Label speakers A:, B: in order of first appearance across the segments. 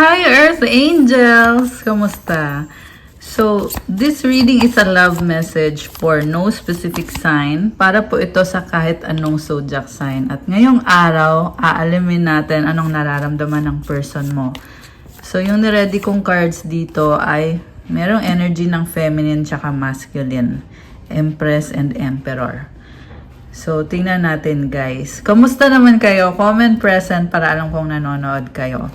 A: Hi Earth Angels! Kamusta? So, this reading is a love message for no specific sign para po ito sa kahit anong zodiac sign. At ngayong araw, aalamin natin anong nararamdaman ng person mo. So, yung niready kong cards dito ay merong energy ng feminine tsaka masculine. Empress and Emperor. So, tingnan natin guys. Kamusta naman kayo? Comment present para alam kong nanonood kayo.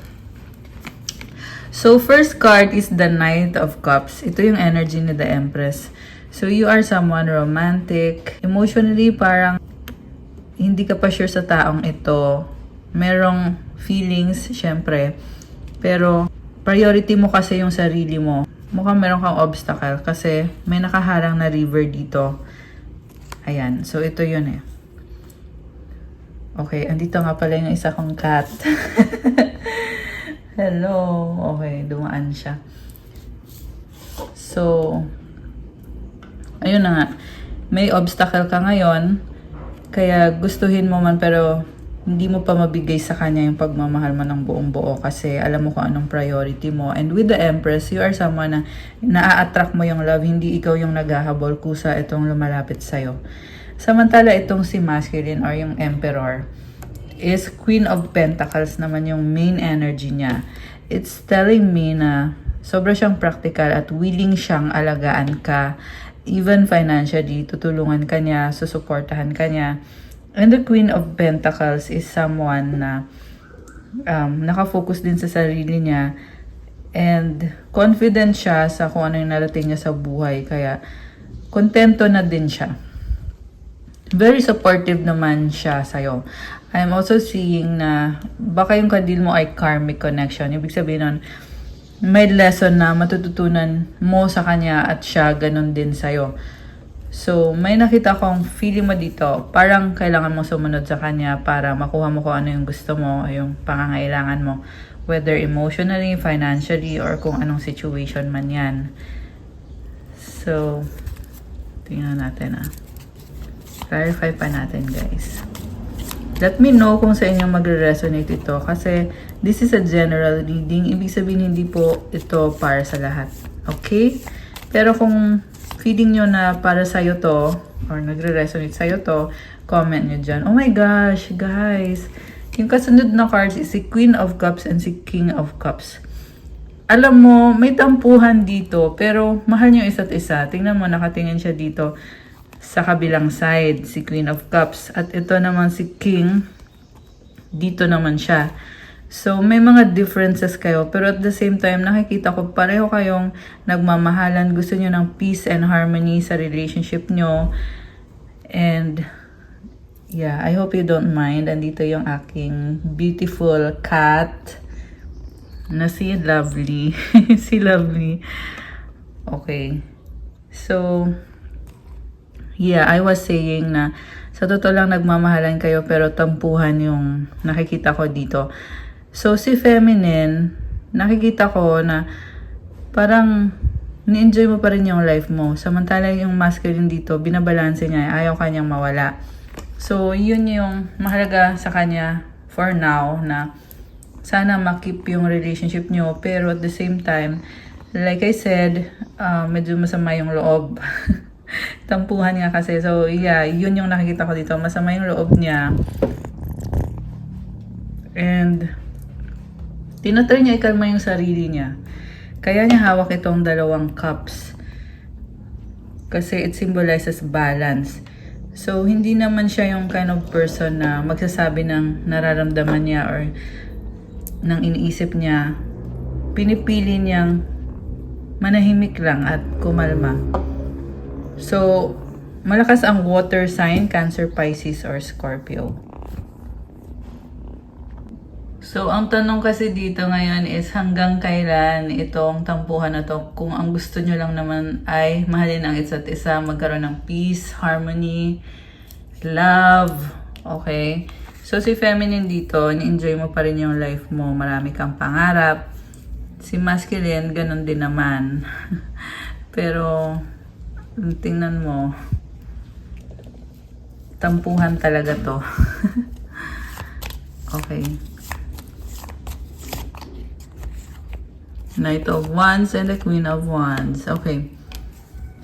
A: So, first card is the Knight of Cups. Ito yung energy ni the Empress. So, you are someone romantic. Emotionally, parang hindi ka pa sure sa taong ito. Merong feelings, syempre. Pero, priority mo kasi yung sarili mo. Mukhang meron kang obstacle kasi may nakaharang na river dito. Ayan. So, ito yun eh. Okay, andito nga pala yung isa kong cat. Hello. Okay, dumaan siya. So, ayun na nga. May obstacle ka ngayon. Kaya gustuhin mo man pero hindi mo pa mabigay sa kanya yung pagmamahal mo ng buong buo kasi alam mo kung anong priority mo. And with the Empress, you are someone na na-attract mo yung love. Hindi ikaw yung naghahabol kusa itong lumalapit sa'yo. Samantala itong si Masculine or yung Emperor is Queen of Pentacles naman yung main energy niya. It's telling me na sobra siyang practical at willing siyang alagaan ka. Even financially, tutulungan ka niya, susuportahan ka niya. And the Queen of Pentacles is someone na nakafocus din sa sarili niya and confident siya sa kung ano yung narating niya sa buhay. Kaya kontento na din siya. Very supportive naman siya sa'yo. I'm also seeing na baka yung kadil mo ay karmic connection. Ibig sabihin nun, may lesson na matututunan mo sa kanya at siya ganun din sa'yo. So, may nakita kong feeling mo dito. Parang kailangan mo sumunod sa kanya para makuha mo kung ano yung gusto mo, yung pangangailangan mo. Whether emotionally, financially, or kung anong situation man yan. So, tingnan natin Clarify pa natin guys. Let me know kung sa inyo magre-resonate ito kasi this is a general reading. Ibig sabihin hindi po ito para sa lahat. Okay? Pero kung feeling nyo na para sa'yo to or nagre-resonate sa'yo to, comment nyo dyan. Oh my gosh, guys. Yung kasunod na cards is si Queen of Cups and si King of Cups. Alam mo, may tampuhan dito pero mahal nyo isa't isa. Tingnan mo, nakatingin siya dito sa kabilang side, si Queen of Cups. At ito naman si King, dito naman siya. So, may mga differences kayo. Pero at the same time, nakikita ko pareho kayong nagmamahalan. Gusto nyo ng peace and harmony sa relationship nyo. And, yeah, I hope you don't mind. Andito yung aking beautiful cat na si Lovely. Si Lovely. Okay. So, yeah, I was saying na sa totoo lang nagmamahalan kayo pero tampuhan yung nakikita ko dito. So, si Feminine, nakikita ko na parang ni-enjoy mo pa rin yung life mo. Samantala yung Masculine dito, binabalanse niya, ayaw kanyang mawala. So, yun yung mahalaga sa kanya for now na sana makip yung relationship nyo. Pero at the same time, like I said, medyo masama yung loob. Tampuhan nga kasi. So, yeah, yun yung nakikita ko dito. Masama yung loob niya. And, tinatry niya ikalma yung sarili niya. Kaya niya hawak itong dalawang cups. Kasi it symbolizes balance. So, hindi naman siya yung kind of person na magsasabi ng nararamdaman niya or ng iniisip niya. Pinipili niyang manahimik lang at kumalma. So, malakas ang water sign, Cancer, Pisces, or Scorpio. So, ang tanong kasi dito ngayon is hanggang kailan itong tampuhan na to? Kung ang gusto nyo lang naman ay mahalin ang isa't isa, magkaroon ng peace, harmony, love, okay? So, si Feminine dito, ni-enjoy mo pa rin yung life mo, marami kang pangarap. Si Masculine, ganun din naman. Pero, tingnan mo, tampuhan talaga to. Okay. Knight of Wands and the Queen of Wands. Okay.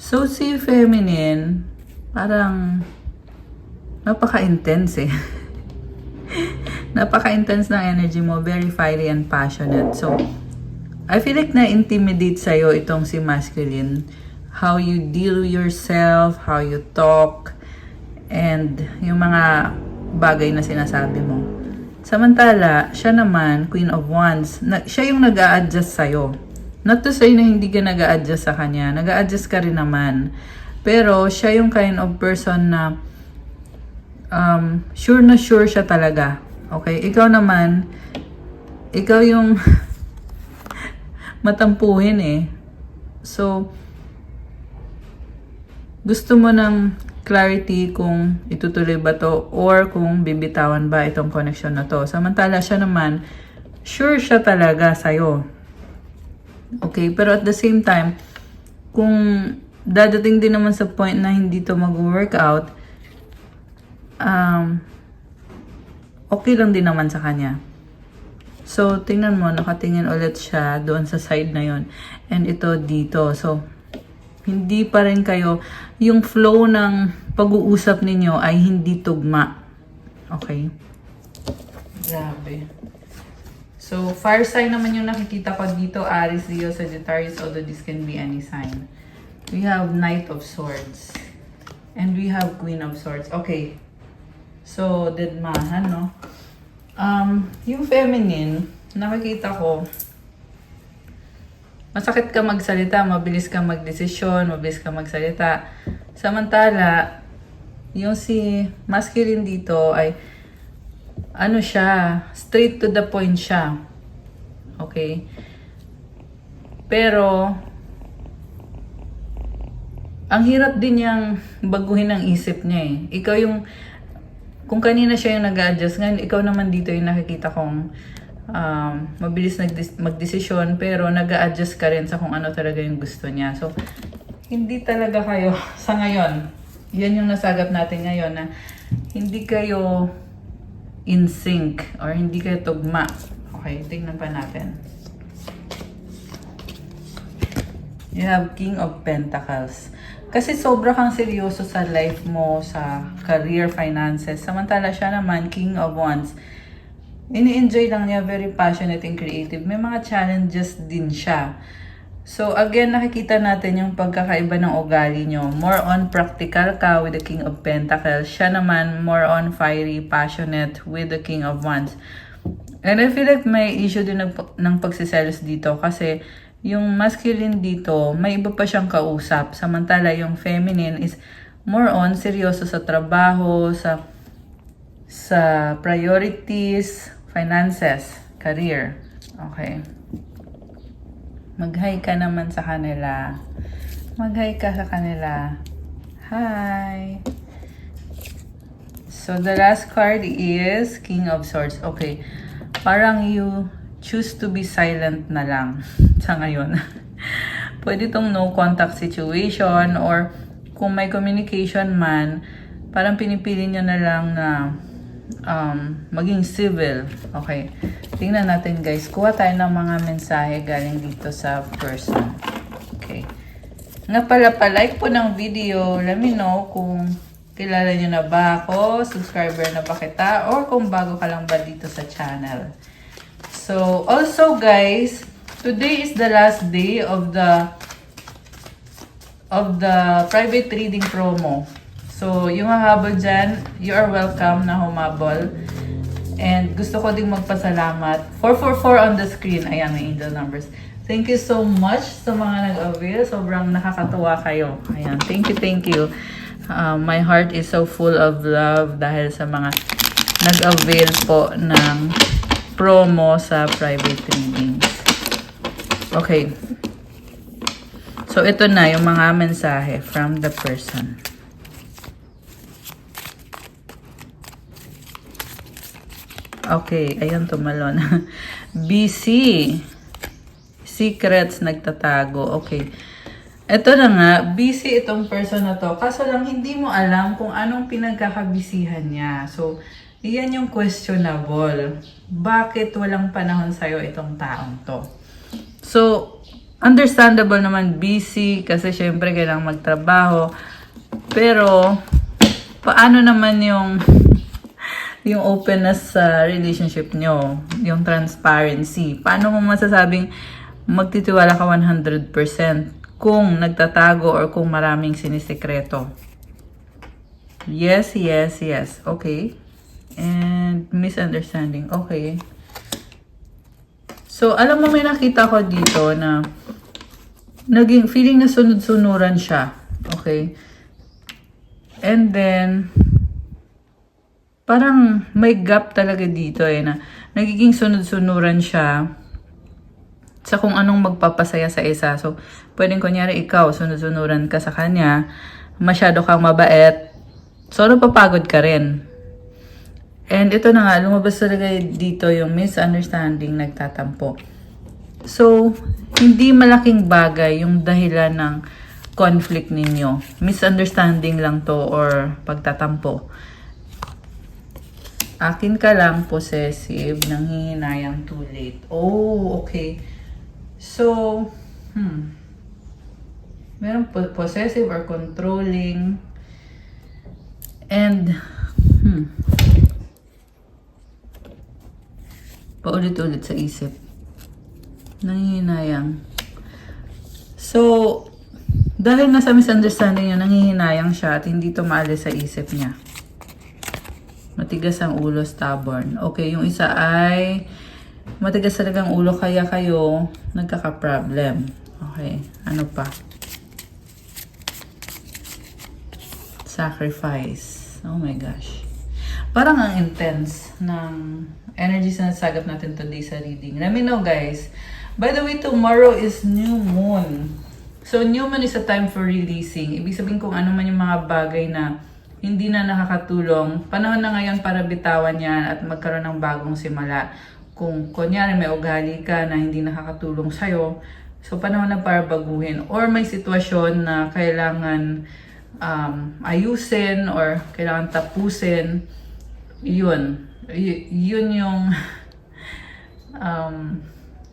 A: So, si feminine, parang napaka-intense eh. Napaka-intense ng energy mo. Very fiery and passionate. So, I feel like na-intimidate sa'yo itong si masculine. How you deal yourself, how you talk, and yung mga bagay na sinasabi mo. Samantala, siya naman, Queen of Wands, siya yung nag-a-adjust sa'yo. Not to say na hindi ka nag-a-adjust sa kanya. Nag-a-adjust ka rin naman. Pero, siya yung kind of person na sure na sure siya talaga. Okay? Ikaw naman, ikaw yung matampuhin eh. So, gusto mo ng clarity kung itutuloy ba to or kung bibitawan ba itong connection na to. Samantala siya naman, sure siya talaga sa'yo. Okay, pero at the same time, kung dadating din naman sa point na hindi to mag-work out, okay lang din naman sa kanya. So, tingnan mo, nakatingin ulit siya doon sa side na yon, and ito dito. So, hindi pa rin kayo, yung flow ng pag-uusap ninyo ay hindi tugma. Okay? Grabe. So, fire sign naman yung nakikita ko dito. Aries, Leo, Sagittarius, although this can be any sign. We have Knight of Swords. And we have Queen of Swords. Okay. So, deadmahan, no? Yung feminine, nakikita ko, masakit ka magsalita, mabilis ka magdesisyon, mabilis ka magsalita. Samantala, yung si masculine dito ay, ano siya, straight to the point siya. Okay? Pero, ang hirap din niyang baguhin ang isip niya eh. Ikaw yung, kung kanina siya yung nag-adjust, ngayon ikaw naman dito yung nakikita kong mabilis magdesisyon, pero nag-a-adjust ka rin sa kung ano talaga yung gusto niya. So, hindi talaga kayo, sa ngayon, yan yung nasagap natin ngayon, na hindi kayo in sync or hindi kayo tugma. Okay, tingnan pa natin. You have King of Pentacles. Kasi sobra kang seryoso sa life mo, sa career, finances. Samantala siya naman, King of Wands. Ini-enjoy lang niya, very passionate and creative. May mga challenges din siya. So again, nakikita natin yung pagkakaiba ng ugali nyo. More on practical ka with the King of Pentacles. Siya naman, more on fiery, passionate with the King of Wands. And I feel like may issue din ng pagsiselos dito kasi yung masculine dito, may iba pa siyang kausap. Samantala yung feminine is more on seryoso sa trabaho, sa priorities, finances, career. Okay. Mag-hi ka naman sa kanila. Mag-hi ka sa kanila. Hi! So, the last card is King of Swords. Okay. Parang you choose to be silent na lang sa ngayon. Pwede itong no contact situation or kung may communication man, parang pinipili nyo na lang na maging civil. Okay. Tingnan natin guys. Kuha tayo ng mga mensahe galing dito sa person. Okay. Nga pala pa-like po ng video. Let me know kung kilala nyo na ba ako, subscriber na ba kita, or kung bago ka lang ba dito sa channel. So, also guys, today is the last day of the private reading promo. So, yung hahabol dyan, you are welcome na humabol. And gusto ko ding magpasalamat. 444 on the screen. Ayan, may angel numbers. Thank you so much sa mga nag-avail. Sobrang nakakatuwa kayo. Ayan, thank you. My heart is so full of love dahil sa mga nag-avail po ng promo sa private readings. Okay. So, ito na yung mga mensahe from the person. Okay, ayun, tumalon. Busy. Secrets nagtatago. Okay. Ito na nga, busy itong person na to. Kaso lang, hindi mo alam kung anong pinagkakabisihan niya. So, iyan yung questionable. Bakit walang panahon sa'yo itong taong to? So, understandable naman busy kasi syempre kailangan magtrabaho. Pero, paano naman yung openness sa relationship nyo? Yung transparency. Paano mo masasabing magtitiwala ka 100% kung nagtatago or kung maraming sinisekreto? Yes, yes, yes. Okay. And misunderstanding. Okay. So, alam mo, may nakita ko dito na naging feeling na sunod-sunuran siya. Okay. And then, parang may gap talaga dito na nagiging sunod-sunuran siya sa kung anong magpapasaya sa isa. So, pwedeng kunyari ikaw, sunod-sunuran ka sa kanya, masyado kang mabait, so napapagod ka rin. And ito na nga, lumabas talaga dito yung misunderstanding, nagtatampo. So, hindi malaking bagay yung dahilan ng conflict ninyo. Misunderstanding lang to or pagtatampo. Akin ka lang, possessive, nanghihinayang too late. Oh, okay. So, meron possessive or controlling. And, paulit-ulit sa isip. Nanghihinayang. So, dahil nasa misunderstanding yun, nanghihinayang siya at hindi to maalis sa isip niya. Matigas ang ulo, stubborn. Okay, yung isa ay matigas talagang ulo kaya kayo nagkaka-problem. Okay, ano pa? Sacrifice. Oh my gosh. Parang ang intense ng energies na nasagap natin today sa reading. Let me know, guys. By the way, tomorrow is new moon. So, new moon is a time for releasing. Ibig sabihin kung ano man yung mga bagay na hindi na nakakatulong. Panahon na ngayon para bitawan yan at magkaroon ng bagong simula. Kung kunyari may ugali ka na hindi nakakatulong sa'yo, so panahon na para baguhin. Or may sitwasyon na kailangan ayusin or kailangan tapusin. Yun yung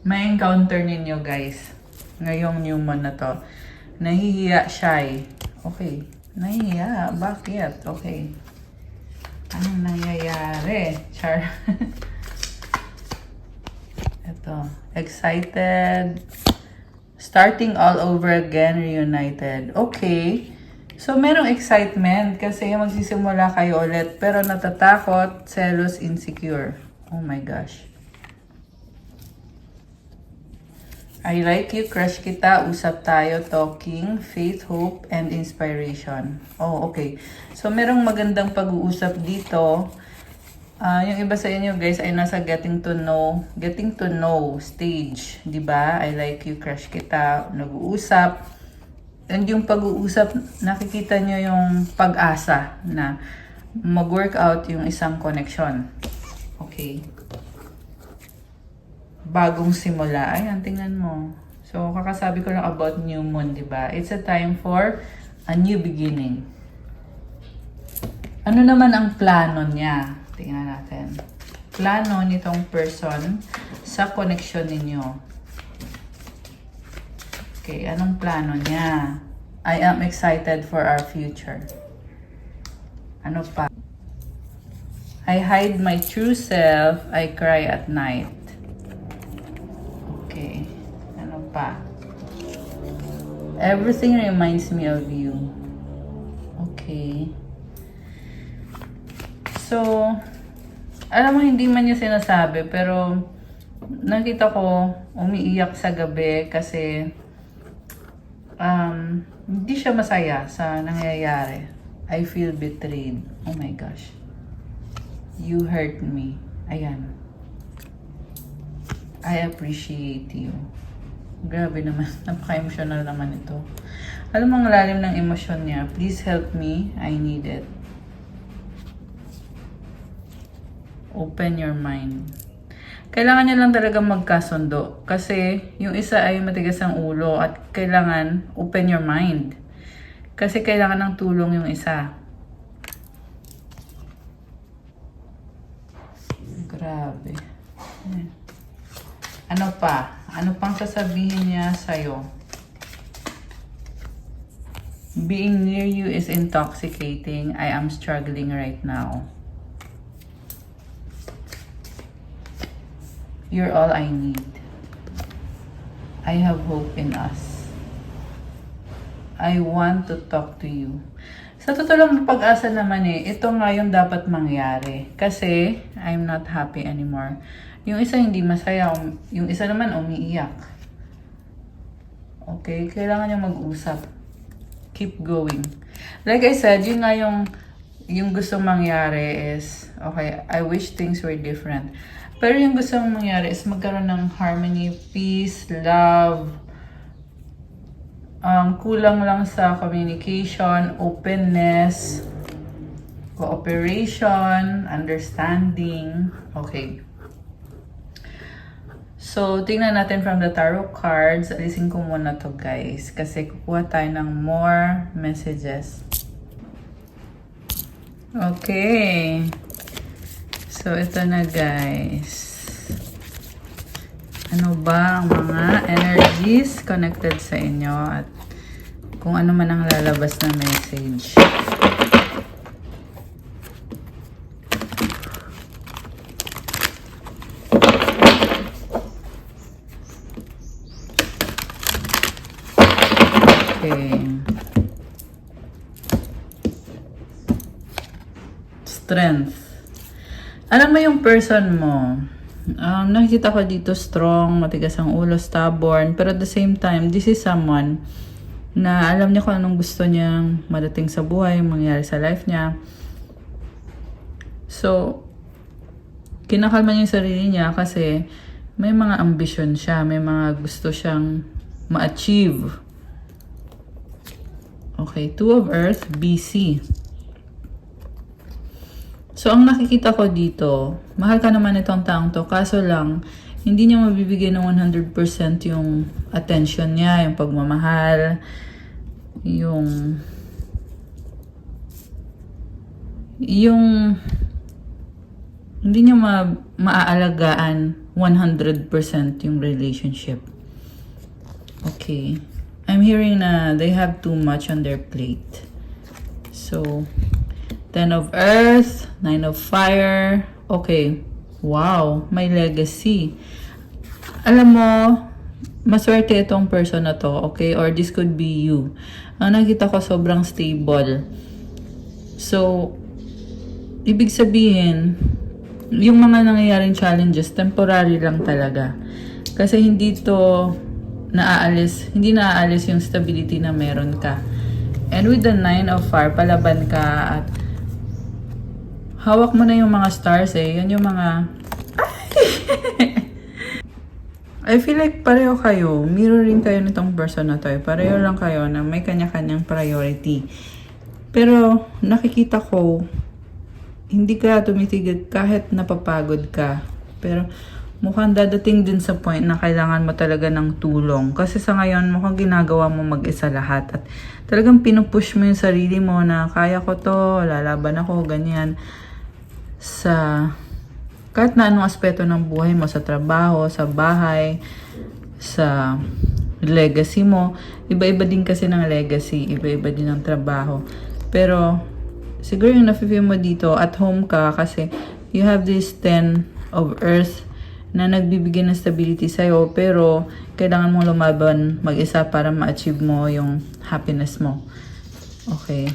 A: may encounter ninyo, guys, ngayong new moon na to. Nahihiya siya eh. Okay. Nahihiya. Bakit? Okay. Anong nangyayari? Char. Ito. Excited. Starting all over again. Reunited. Okay. So, merong excitement kasi magsisimula kayo ulit. Pero natatakot, selos, insecure. Oh my gosh. I like you, crush kita, usap tayo, talking, faith, hope, and inspiration. Oh, okay. So, merong magandang pag-uusap dito. Yung iba sa inyo, guys, ay nasa getting to know stage. Diba? I like you, crush kita, nag-uusap. And yung pag-uusap, nakikita nyo yung pag-asa na mag-work out yung isang connection. Okay. Bagong simula. Ayan, tingnan mo. So, kakasabi ko lang about new moon, diba? It's a time for a new beginning. Ano naman ang plano niya? Tingnan natin. Plano nitong person sa connection ninyo. Okay, anong plano niya? I am excited for our future. Ano pa? I hide my true self. I cry at night. Okay. Ano pa? Everything reminds me of you. Okay. So, alam mo, hindi man niya sinasabi, pero nakita ko umiiyak sa gabi kasi hindi siya masaya sa nangyayari. I feel betrayed. Oh my gosh. You hurt me. Ayan. I appreciate you. Grabe naman. Napaka-emotional naman ito. Alam mo ang lalim ng emosyon niya. Please help me. I need it. Open your mind. Kailangan niya lang talaga magkasundo. Kasi yung isa ay matigas ang ulo at kailangan open your mind. Kasi kailangan ng tulong yung isa. Grabe. Ano pa? Ano pang sasabihin niya sa'yo? Being near you is intoxicating. I am struggling right now. You're all I need. I have hope in us. I want to talk to you. Sa totoo lang, pag-asa naman ito nga yung dapat mangyari. Kasi, I'm not happy anymore. Yung isa hindi masaya, yung isa naman umiiyak. Okay, kailangan niya mag-usap. Keep going. Like I said, yun nga yung gusto mangyari is, okay, I wish things were different. Pero yung gusto mong mangyari is magkaroon ng harmony, peace, love. Kulang lang sa communication, openness, cooperation, understanding. Okay. So, tingnan natin from the tarot cards. Alisin ko muna to guys. Kasi kukuha tayo ng more messages. Okay. So, ito na guys. Ano ba ang mga energies connected sa inyo at kung ano man ang lalabas na message. Okay. Strength. Alam mo yung person mo, nakikita ko dito strong, matigas ang ulo, stubborn, pero at the same time, this is someone na alam niya kung anong gusto niyang madating sa buhay, mangyari sa life niya. So, kinakalma niya yung sarili niya kasi may mga ambisyon siya, may mga gusto siyang ma-achieve. Okay, Two of Earth, BC. So, ang nakikita ko dito, mahal ka naman itong taong to, kaso lang, hindi niya mabibigay ng 100% yung attention niya, yung pagmamahal, hindi niya maaalagaan 100% yung relationship. Okay. I'm hearing na they have too much on their plate. So, 10 of Earth, 9 of Fire. Okay. Wow, may legacy. Alam mo, maswerte itong person na to, okay? Or this could be you. Ang nakita ko sobrang stable. So, ibig sabihin, yung mga nangyayaring challenges, temporary lang talaga. Kasi hindi naaalis yung stability na meron ka. And with the 9 of Fire, palaban ka at hawak mo na yung mga stars Yan yung mga... I feel like pareho kayo. Mirroring kayo nitong person na to. Pareho lang kayo na may kanya-kanyang priority. Pero nakikita ko, hindi ka tumitigil kahit napapagod ka. Pero mukhang dadating din sa point na kailangan mo talaga ng tulong. Kasi sa ngayon, mukhang ginagawa mo mag-isa lahat. At talagang pinupush mo yung sarili mo na kaya ko to, lalaban ako, ganyan. Sa kahit na anong aspeto ng buhay mo, sa trabaho, sa bahay, sa legacy mo. Iba-iba din kasi ng legacy, iba-iba din ng trabaho. Pero siguro yung nafe-feel mo dito, at home ka kasi you have this 10 of Earth na nagbibigay ng stability sa'yo, pero kailangan mong lumaban mag-isa para ma-achieve mo yung happiness mo. Okay.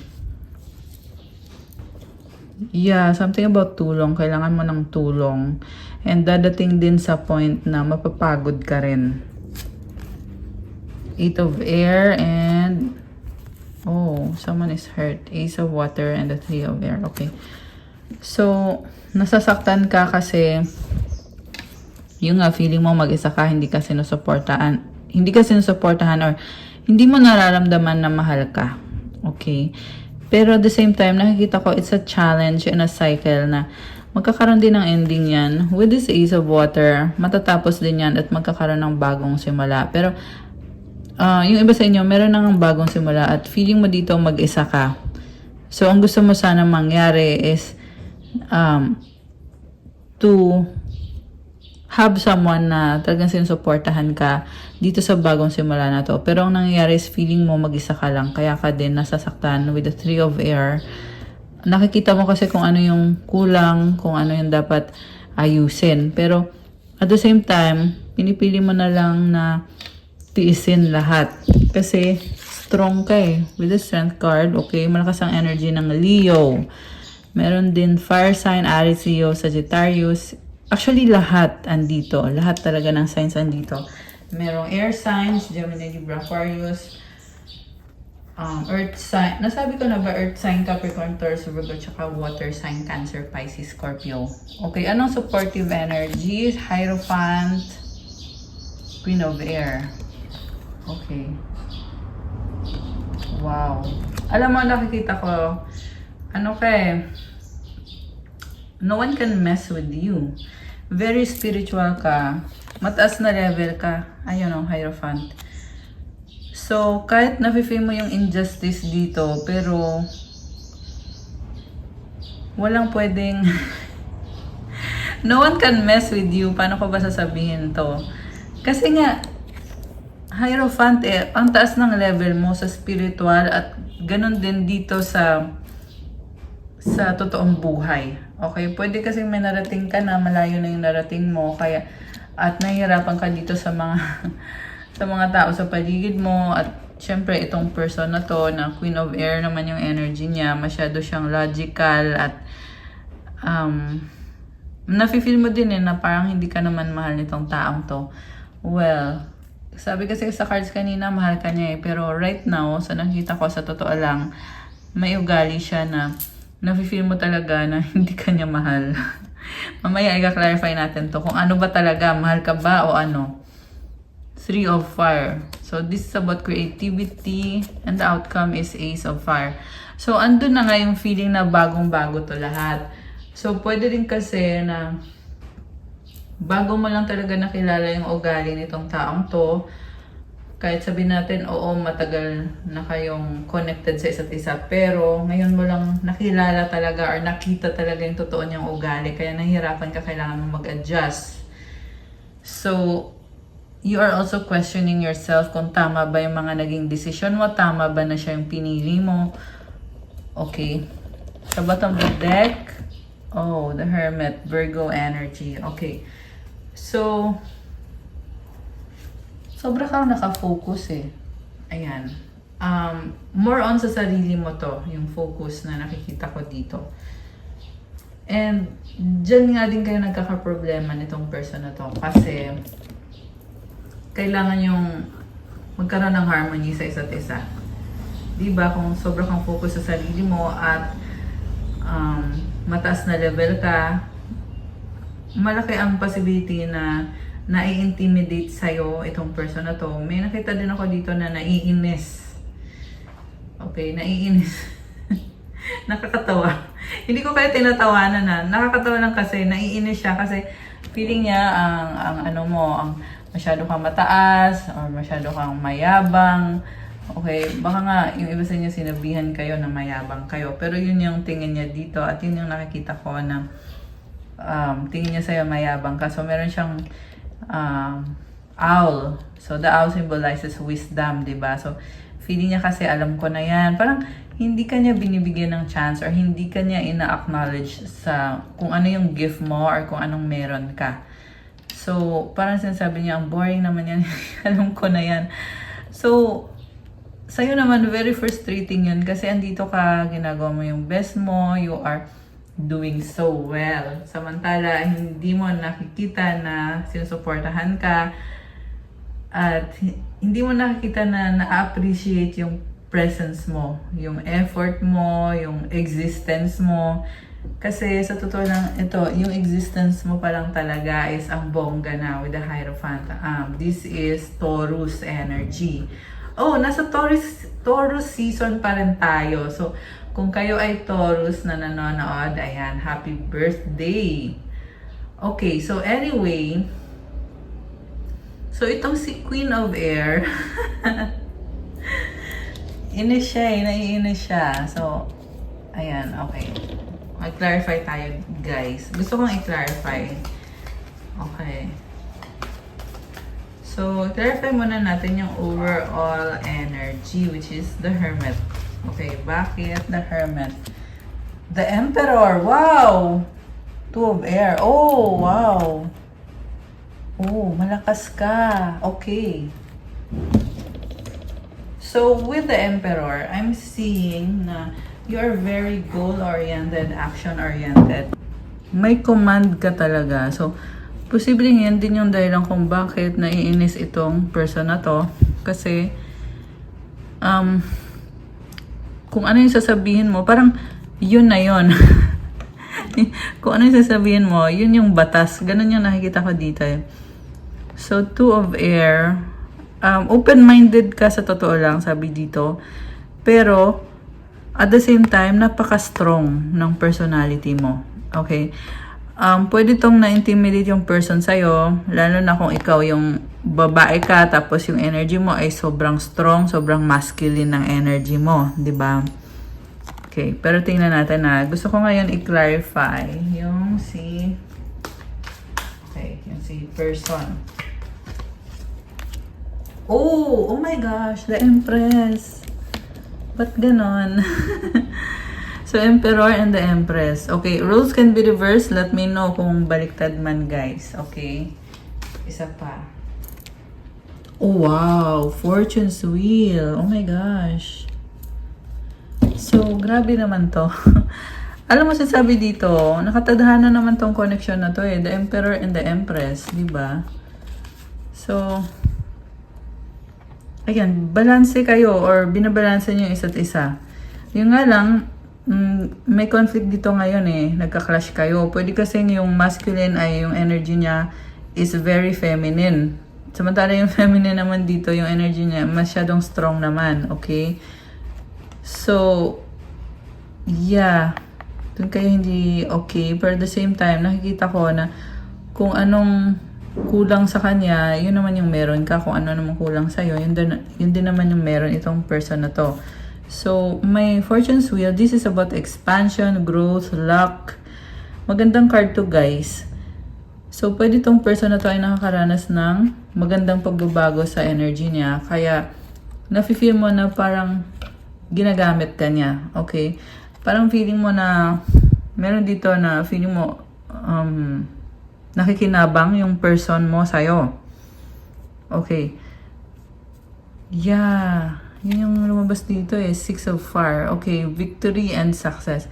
A: Yeah, something about tulong. Kailangan mo ng tulong. And dadating din sa point na mapapagod ka rin. 8 of Air and... Oh, someone is hurt. Ace of Water and the 3 of Air. Okay. So, nasasaktan ka kasi yung feeling mo mag-isa ka, hindi ka sinusuportahan or hindi mo nararamdaman na mahal ka. Okay. Pero at the same time, nakikita ko it's a challenge and a cycle na magkakaroon din ng ending yan. With this Ace of Water, matatapos din yan at magkakaroon ng bagong simula. Pero yung iba sa inyo, meron nang bagong simula at feeling mo dito mag-isa ka. So, ang gusto mo sana mangyari is to have someone na talagang sinusuportahan ka dito sa bagong simula na to. Pero ang nangyayari is feeling mo mag-isa ka lang. Kaya ka din nasasaktan with the 3 of air. Nakikita mo kasi kung ano yung kulang, kung ano yung dapat ayusin. Pero at the same time, pinipili mo na lang na tiisin lahat. Kasi strong ka eh. With the strength card, okay, malakas ang energy ng Leo. Meron din fire sign, Aries, Leo, Sagittarius. Actually, lahat andito. Lahat talaga ng signs andito. Merong air signs, Gemini, Libra, Aquarius. Earth sign. Nasabi ko na ba earth sign, Capricorn, Taurus, Virgo, tsaka water sign, Cancer, Pisces, Scorpio. Okay, anong supportive energy? Hierophant, Queen of Air. Okay. Wow. Alam mo, nakikita ko, ano ka eh, no one can mess with you. Very spiritual ka. Mataas na level ka. Ayun o, Hierophant. So, kahit nafe-feel mo yung injustice dito, pero walang pwedeng no one can mess with you. Paano ko ba sasabihin to? Kasi nga, Hierophant eh, ang taas ng level mo sa spiritual at ganun din dito sa totoong buhay. Okay, pwede kasi may narating ka na malayo na yung narating mo kaya at nahihirapan ka dito sa mga sa mga tao sa paligid mo at syempre itong person na to na Queen of Air naman yung energy niya, masyado siyang logical at nafe-feel mo din eh na parang hindi ka naman mahal nitong taong to. Well, sabi kasi sa cards kanina mahal ka niya eh, pero right now sa nakita ko sa totoo lang may ugali siya na nafe-feel mo talaga na hindi ka niya mahal. Mamaya i-clarify natin to kung ano ba talaga, mahal ka ba o ano. 3 of Fire. So this is about creativity and the outcome is Ace of Fire. So andun na nga yung feeling na bagong-bago to lahat. So pwede rin kasi na bago mo lang talaga nakilala yung ugali nitong taong to. Kahit sabihin natin, oo, matagal na kayong connected sa isa't isa. Pero, ngayon mo lang nakilala talaga or nakita talaga yung totoo niyang ugali. Kaya nahihirapan ka, kailangan mo mag-adjust. So, you are also questioning yourself kung tama ba yung mga naging decision mo. Tama ba na siya yung pinili mo. Okay. Sa bottom of the deck, oh, the Hermit, Virgo energy. Okay. So, sobra kang nakafocus eh. Ayan. More on sa sarili mo to, yung focus na nakikita ko dito. And, dyan nga din kayo nagkakaproblema nitong person na to. Kasi, kailangan yung magkaroon ng harmony sa isa't isa. Diba? Kung sobra kang focus sa sarili mo at mataas na level ka, malaki ang possibility na nai-intimidate sa'yo itong person na to. May nakita din ako dito na naiinis. Okay, naiinis. Nakakatawa. Hindi ko kaya tinatawanan na. Nakakatawa lang kasi naiinis siya kasi feeling niya ang ano mo, ang masyado kang mataas or masyado kang mayabang. Okay, baka nga yung iba sa inyo sinabihan kayo na mayabang kayo. Pero yun yung tingin niya dito at yun yung nakikita ko na tingin niya sa'yo mayabang ka. So meron siyang owl. So, the owl symbolizes wisdom, diba? So, feeling niya kasi, alam ko na yan. Parang, hindi ka niya binibigyan ng chance or hindi ka niya ina-acknowledge sa kung ano yung gift mo or kung anong meron ka. So, parang sinasabi niya, ang boring naman yan. Alam ko na yan. So, sa'yo naman, very frustrating yun kasi andito ka, ginagawa mo yung best mo, you are doing so well. Samantala, hindi mo nakikita na sinusuportahan ka at hindi mo nakikita na na-appreciate yung presence mo, yung effort mo, yung existence mo. Kasi sa totoo lang, ito, yung existence mo pa lang talaga is ang bongga na with the Hierophant. This is Taurus energy. Oh, nasa Taurus season pa rin tayo. So, kung kayo ay Taurus na nanonood, ayan, happy birthday! Okay, so anyway, so itong si Queen of Air, inis siya eh, naiinis siya. So, ayan, okay. Mag-clarify tayo, guys. Gusto kong i-clarify. Okay. So, clarify muna natin yung overall energy, which is the Hermit. Okay, bakit the Hermit? The Emperor, wow! Two of Air, oh, wow! Oh, malakas ka. Okay. So, with the Emperor, I'm seeing na you are very goal-oriented, action-oriented. May command ka talaga. So, posibleng yan din yung dahilan kung bakit naiinis itong person na to. Kasi, kung ano yung sasabihin mo, parang yun na yun. Kung ano yung sasabihin mo, yun yung batas. Ganun yung nakikita ko dito. So, Two of Air, open-minded ka sa totoo lang, sabi dito. Pero, at the same time, napaka-strong ng personality mo. Okay? Pwede tong na-intimidate yung person sa'yo, lalo na kung ikaw yung babae ka, tapos yung energy mo ay sobrang strong, sobrang masculine ng energy mo, di ba? Okay, pero tingnan natin na. Gusto ko ngayon i-clarify yung si person. Oh my gosh, the Empress. Ba't ganon? So, Emperor and the Empress. Okay, roles can be reversed. Let me know kung baliktad man, guys. Okay? Isa pa. Oh, wow. Fortune's Wheel. Oh my gosh. So, grabe naman to. Alam mo, sasabi dito, nakatadhana naman tong connection na to eh. The Emperor and the Empress. Diba? So, ayan, balanse kayo or binabalanse nyo isa't isa. Yung nga lang, may conflict dito ngayon eh. Nagka-clash kayo. Pwede kasi yung masculine ay yung energy niya is very feminine. Samantala yung feminine naman dito, yung energy niya masyadong strong naman. Okay? So, yeah. Doon kayo hindi okay. Pero at the same time, nakikita ko na kung anong kulang sa kanya, yun naman yung meron ka. Kung ano naman kulang sa'yo, yun din naman yung meron itong person na to. So, my Fortune's Wheel, this is about expansion, growth, luck. Magandang card to, guys. So, pwede tong person na to ay nakakaranas ng magandang pagbabago sa energy niya. Kaya, nafe-feel mo na parang ginagamit ka niya. Okay? Parang feeling mo na, meron dito na feeling mo, nakikinabang yung person mo sa'yo. Okay. Yeah. Yun yung lumabas dito eh. Six of Fire. Okay. Victory and success.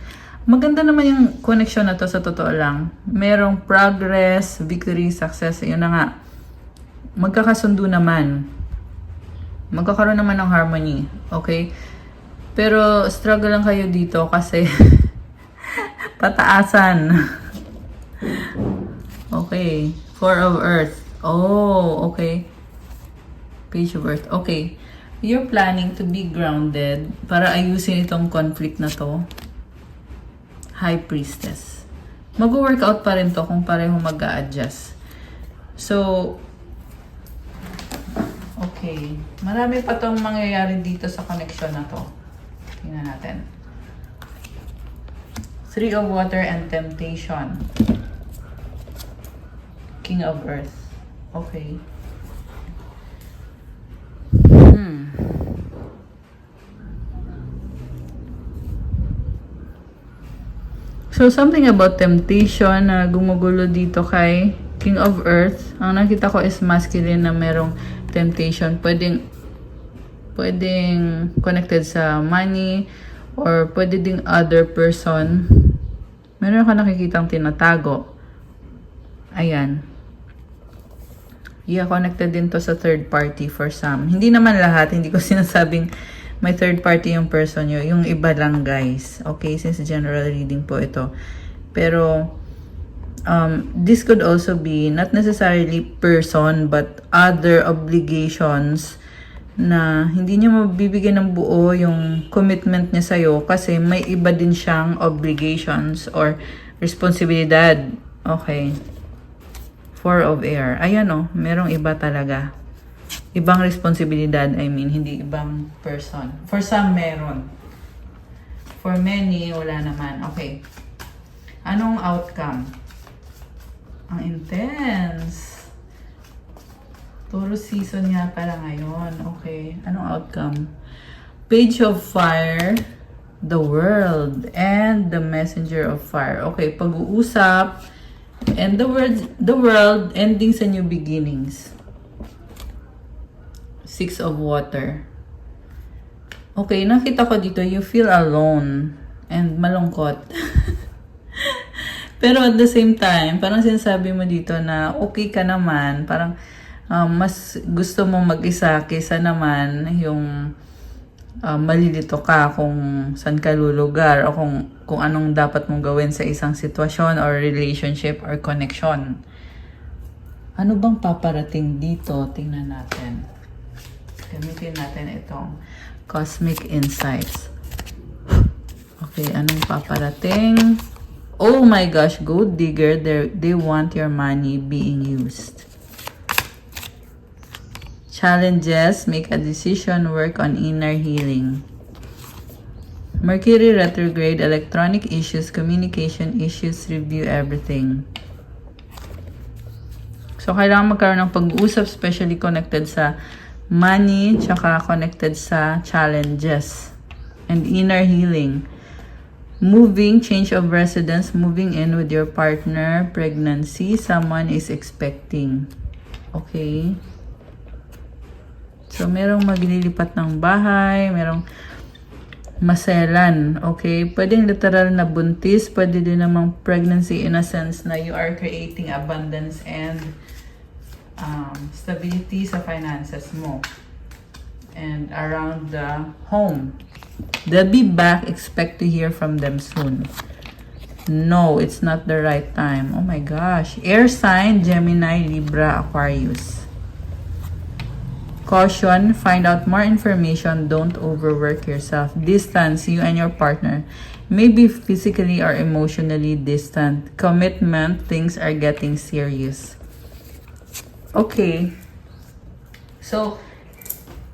A: Maganda naman yung connection na to sa totoo lang. Merong progress, victory, success. Yun na nga. Magkakasundo naman. Magkakaroon naman ng harmony. Okay? Pero struggle lang kayo dito kasi pataasan. Okay. Four of Earth. Oh, okay. Page of Earth. Okay. You're planning to be grounded para ayusin itong conflict na to. High Priestess. Mag-workout pa rin to kung pareho mag-a-adjust. So, okay. Marami pa tong mangyayari dito sa connection na to. Tingnan natin. Three of Water and Temptation. King of Earth. Okay. So, something about temptation na gumugulo dito kay King of Earth. Ang nakita ko is masculine na merong temptation. Pwedeng connected sa money or pwede ding other person. Meron ka nakikitang tinatago. Ayan. Yeah, connected din to sa third party for some. Hindi naman lahat. Hindi ko sinasabing may third party yung person nyo. Yung iba lang, guys. Okay, since general reading po ito. Pero, this could also be not necessarily person, but other obligations na hindi niya mabibigyan ng buo yung commitment niya sa'yo kasi may iba din siyang obligations or responsibilidad. Okay. Four of Air. Ayan o, merong iba talaga. Ibang responsibilidad, I mean, hindi ibang person. For some, meron. For many, wala naman. Okay. Anong outcome? Ang intense. Taurus season nga pala ngayon. Okay. Anong outcome? Page of Fire, the World, and the Messenger of Fire. Okay, pag-uusap, and the world, ending sa new beginnings. Six of Water. Okay, nakita ko dito, you feel alone and malungkot. Pero at the same time, parang sinasabi mo dito na okay ka naman, parang mas gusto mong mag-isa kaysa naman yung malilito ka kung saan ka lulugar o kung anong dapat mong gawin sa isang sitwasyon or relationship or connection. Ano bang paparating dito? Tingnan natin. Gamitin natin itong Cosmic Insights. Okay, anong paparating? Oh my gosh, gold digger, they want your money being used. Challenges, make a decision, work on inner healing. Mercury retrograde, electronic issues, communication issues, review everything. So, kailangan magkaroon ng pag-uusap, especially connected sa money, tsaka connected sa challenges and inner healing. Moving, change of residence, moving in with your partner, pregnancy, someone is expecting. Okay. So, merong maglilipat ng bahay, merong maselan. Okay. Pwedeng literal na buntis, pwede din namang pregnancy in a sense na you are creating abundance and stability sa finances mo. And around the home. They'll be back. Expect to hear from them soon. No, it's not the right time. Oh my gosh. Air sign, Gemini, Libra, Aquarius. Caution, find out more information. Don't overwork yourself. Distance, you and your partner may be physically or emotionally distant. Commitment, things are getting serious. Okay. So,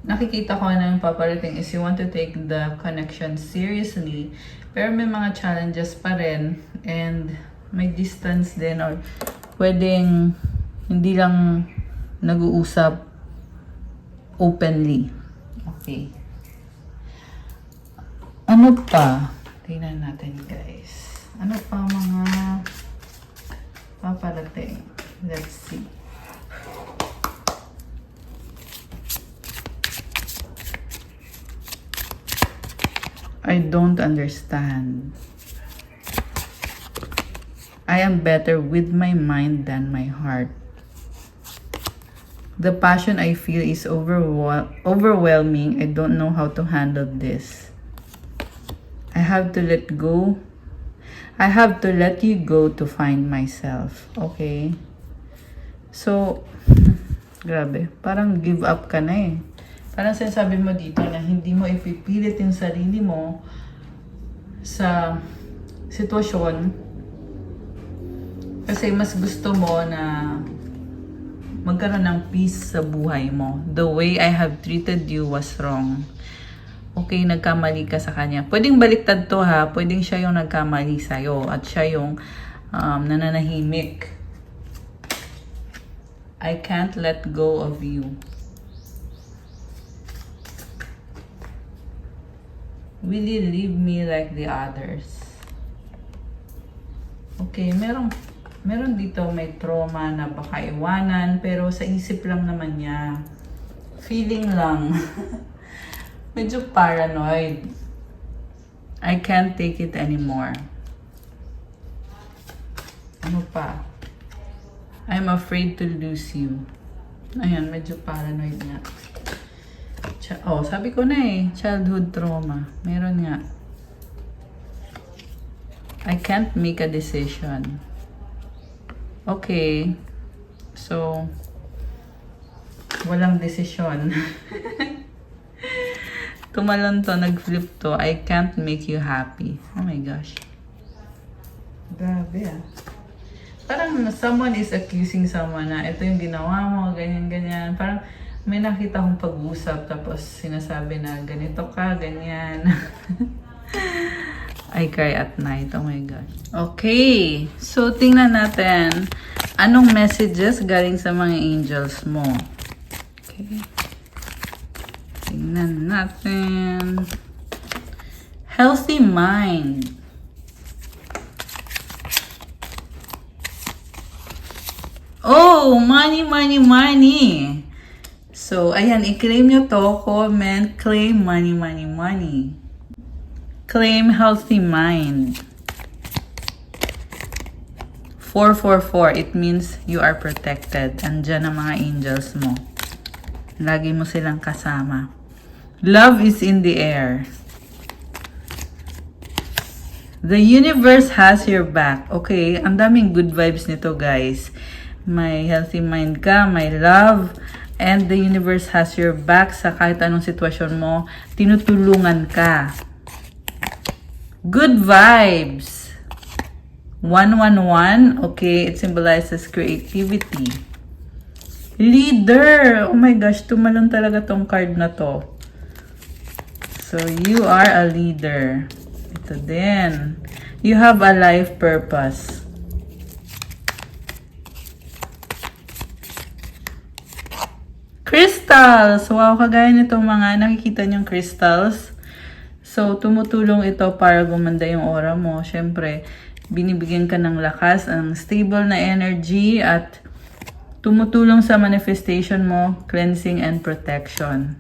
A: nakikita ko na yung paparating is you want to take the connection seriously, pero may mga challenges pa rin and may distance din or pwedeng hindi lang nag-uusap openly. Okay. Ano pa? Tingnan natin guys. Ano pa mga paparating? Let's see. I don't understand. I am better with my mind than my heart. The passion I feel is overwhelming. I don't know how to handle this. I have to let go. I have to let you go to find myself. Okay? So, grabe. Parang give up ka na eh. Parang sinasabi mo dito na hindi mo ipipilit yung sarili mo sa sitwasyon kasi mas gusto mo na magkaroon ng peace sa buhay mo. The way I have treated you was wrong. Okay, nagkamali ka sa kanya. Pwedeng baliktad to ha. Pwedeng siya yung nagkamali sa'yo at siya yung nananahimik. I can't let go of you. Will you leave me like the others? Okay, meron dito may trauma na baka iwanan, pero sa isip lang naman niya. Feeling lang. Medyo paranoid. I can't take it anymore. Ano pa? I'm afraid to lose you. Ayan, medyo paranoid nga. Oh, sabi ko na eh, childhood trauma. Meron nga. I can't make a decision. Okay. So, walang desisyon. Tumalon to, nag-flip to. I can't make you happy. Oh my gosh. Grabe ah. Parang someone is accusing someone na ito yung ginawa mo, ganyan-ganyan. Parang may nakita akong pag-usap tapos sinasabi na ganito ka, ganyan. I cry at night. Oh my gosh. Okay. So, tingnan natin anong messages galing sa mga angels mo. Okay. Tingnan natin. Healthy mind. Oh, money, money, money. So, ayan, i-claim nyo to. Comment, claim money, money, money. Claim healthy mind. 444, it means you are protected. Andyan ang mga angels mo. Lagi mo silang kasama. Love is in the air. The universe has your back. Okay, ang daming good vibes nito, guys. May healthy mind ka, may love, and the universe has your back sa kahit anong sitwasyon mo. Tinutulungan ka. Good vibes. 111, okay, it symbolizes creativity. Leader. Oh my gosh, tumalon talaga tong card na to. So, you are a leader. Ito din. You have a life purpose. Crystals! Wow, kagaya nitong mga nakikita niyong crystals. So, tumutulong ito para gumanda yung aura mo. Siyempre, binibigyan ka ng lakas, ang stable na energy, at tumutulong sa manifestation mo, cleansing and protection.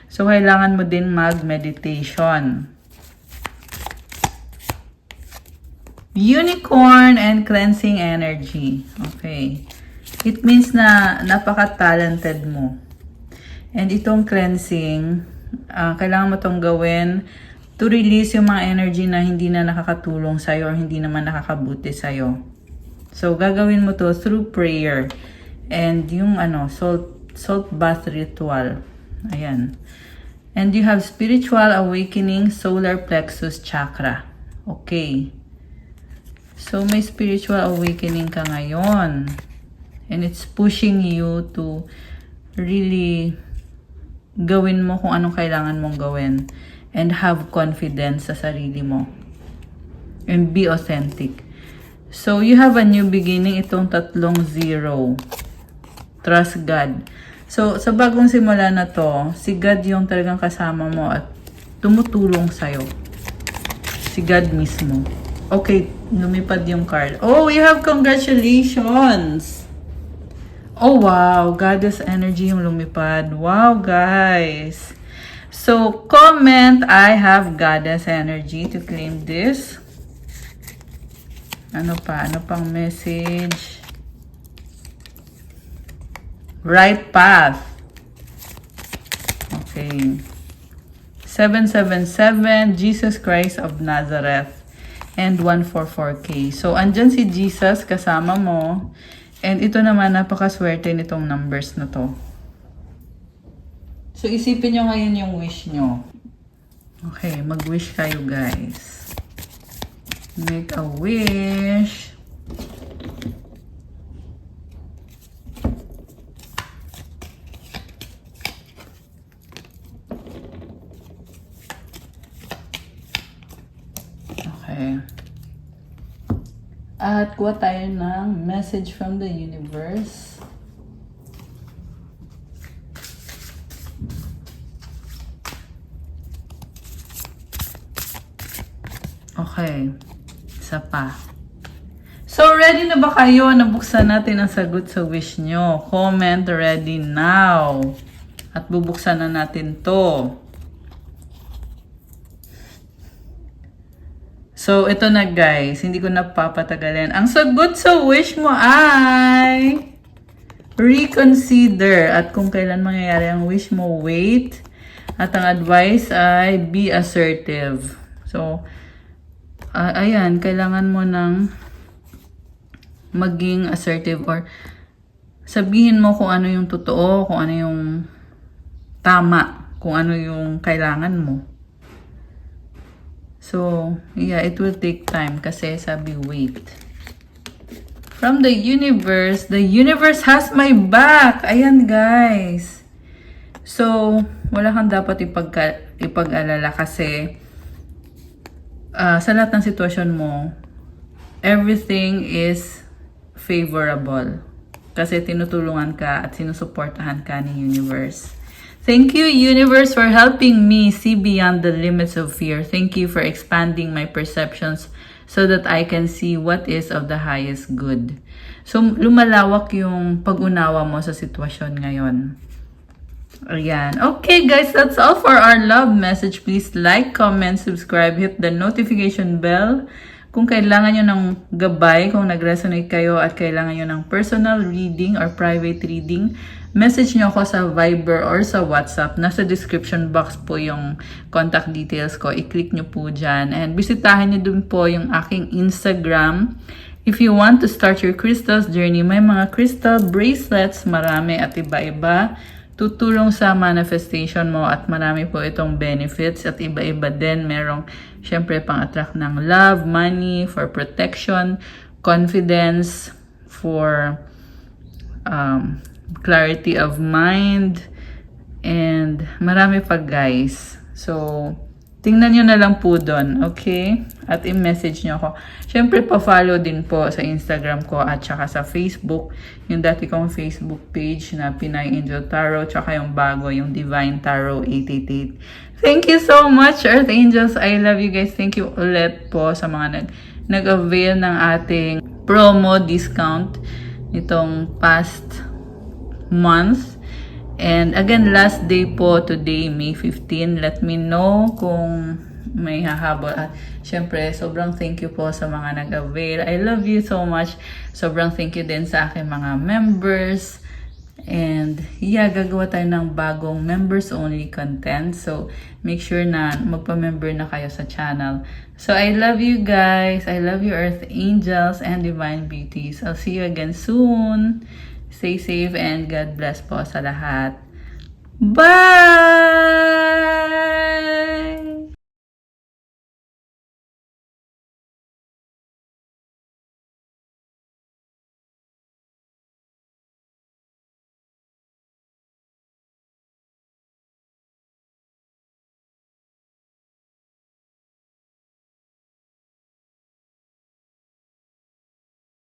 A: So, kailangan mo din mag-meditation. Unicorn and cleansing energy. Okay. It means na napaka-talented mo. And itong cleansing, kailangan mo itong gawin to release yung mga energy na hindi na nakakatulong sa'yo or hindi naman nakakabuti sa'yo. So, gagawin mo to through prayer. And yung salt bath ritual. Ayan. And you have spiritual awakening, solar plexus chakra. Okay. So, may spiritual awakening ka ngayon. And it's pushing you to really gawin mo kung anong kailangan mong gawin. And have confidence sa sarili mo. And be authentic. So, you have a new beginning. Itong 3-0. Trust God. So, sa bagong simula na to, si God yung talagang kasama mo at tumutulong sa'yo. Si God mismo. Okay, lumipad yung card. Oh, you have congratulations! Oh, wow. Goddess energy yung lumipad. Wow, guys. So, comment, I have Goddess energy to claim this. Ano pa? Ano pang message? Right path. Okay. 777, Jesus Christ of Nazareth. And 144K. So, andyan si Jesus kasama mo. And ito naman, napakaswerte nitong numbers na to. So, isipin nyo ngayon yung wish nyo. Okay, mag-wish kayo, guys. Make a wish. Okay. At kuha tayo ng message from the universe. Okay. Isa pa. So, ready na ba kayo? Nabuksan natin ang sagot sa wish nyo. Comment ready now. At bubuksan na natin to. So, ito na guys. Hindi ko napapatagalin. Ang sagot sa wish mo ay reconsider. At kung kailan mangyayari ang wish mo, wait. At ang advice ay be assertive. So, ayan. Kailangan mo ng maging assertive or sabihin mo kung ano yung totoo, kung ano yung tama, kung ano yung kailangan mo. So, yeah, it will take time kasi sabi wait. From the universe has my back. Ayan, guys. So, wala kang dapat ipag-alala kasi sa lahat ng sitwasyon mo, everything is favorable. Kasi tinutulungan ka at sinusuportahan ka ni universe. Thank you, universe, for helping me see beyond the limits of fear. Thank you for expanding my perceptions so that I can see what is of the highest good. So, lumalawak yung pag-unawa mo sa sitwasyon ngayon. Ayan. Okay, guys, that's all for our love message. Please like, comment, subscribe, hit the notification bell. Kung kailangan nyo ng gabay, kung nag-resonate kayo at kailangan nyo ng personal reading or private reading, message nyo ako sa Viber or sa WhatsApp. Nasa description box po yung contact details ko. I-click nyo po dyan. And bisitahin nyo dun po yung aking Instagram. If you want to start your crystals journey, may mga crystal bracelets, marami at iba-iba. Tutulong sa manifestation mo at marami po itong benefits at iba-iba din. Merong syempre pang-attract ng love, money, for protection, confidence, for clarity of mind, and marami pa guys. So, tingnan nyo na lang po doon, okay? At i-message nyo ako. Syempre, pa-follow din po sa Instagram ko at saka sa Facebook. Yung dati kong Facebook page na Pinay Angel Tarot, tsaka yung bago, yung Divine Tarot 888. Thank you so much, Earth Angels. I love you guys. Thank you ulit po sa mga nag-avail ng ating promo discount nitong past month. And again, last day po today, May 15. Let me know kung may hahabol. At syempre, sobrang thank you po sa mga nag-avail. I love you so much. Sobrang thank you din sa aking mga members. And yeah, gagawa tayo ng bagong members only content. So, make sure na magpa-member na kayo sa channel. So, I love you guys. I love you, Earth Angels and Divine Beauties. I'll see you again soon. Stay safe and God bless po sa lahat. Bye!